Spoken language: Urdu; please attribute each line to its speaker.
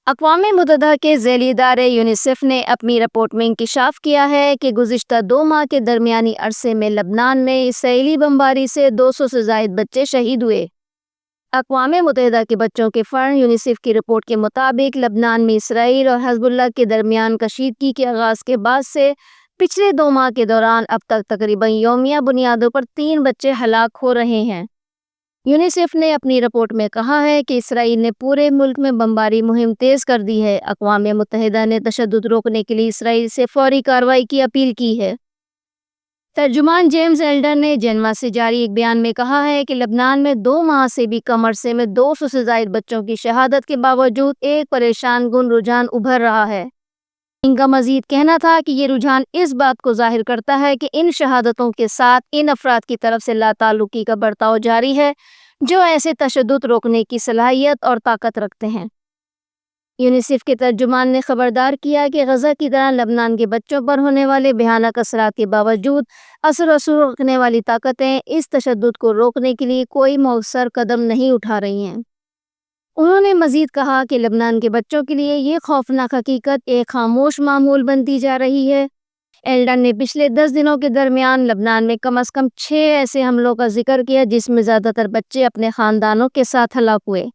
Speaker 1: اقوام متحدہ کے ذیلی ادارے یونیسیف نے اپنی رپورٹ میں انکشاف کیا ہے کہ گزشتہ 2 ماہ کے درمیانی عرصے میں لبنان میں اسرائیلی بمباری سے 200 سے زائد بچے شہید ہوئے۔ اقوام متحدہ کے بچوں کے فرنڈ یونیسیف کی رپورٹ کے مطابق لبنان میں اسرائیل اور حزب اللہ کے درمیان کشیدگی کے آغاز کے بعد سے پچھلے 2 ماہ کے دوران اب تک تقریباً یومیہ بنیادوں پر 3 بچے ہلاک ہو رہے ہیں۔ یونیسیف نے اپنی رپورٹ میں کہا ہے کہ اسرائیل نے پورے ملک میں بمباری مہم تیز کر دی ہے۔ اقوام متحدہ نے تشدد روکنے کے لیے اسرائیل سے فوری کارروائی کی اپیل کی ہے۔ ترجمان جیمز ایلڈر نے جنیوا سے جاری ایک بیان میں کہا ہے کہ لبنان میں 2 ماہ سے بھی کم عرصے میں 200 سے زائد بچوں کی شہادت کے باوجود ایک پریشان کن رجحان ابھر رہا ہے۔ ان کا مزید کہنا تھا کہ یہ رجحان اس بات کو ظاہر کرتا ہے کہ ان شہادتوں کے ساتھ ان افراد کی طرف سے لاتعلقی کا برتاؤ جاری ہے جو ایسے تشدد روکنے کی صلاحیت اور طاقت رکھتے ہیں۔ یونیسیف کے ترجمان نے خبردار کیا کہ غزہ کی طرح لبنان کے بچوں پر ہونے والے بھیانک اثرات کے باوجود اثر و رسوخ رکھنے والی طاقتیں اس تشدد کو روکنے کے لیے کوئی مؤثر قدم نہیں اٹھا رہی ہیں۔ انہوں نے مزید کہا کہ لبنان کے بچوں کے لیے یہ خوفناک حقیقت ایک خاموش معمول بنتی جا رہی ہے۔ ایلڈر نے پچھلے 10 دنوں کے درمیان لبنان میں کم از کم 6 ایسے حملوں کا ذکر کیا جس میں زیادہ تر بچے اپنے خاندانوں کے ساتھ ہلاک ہوئے۔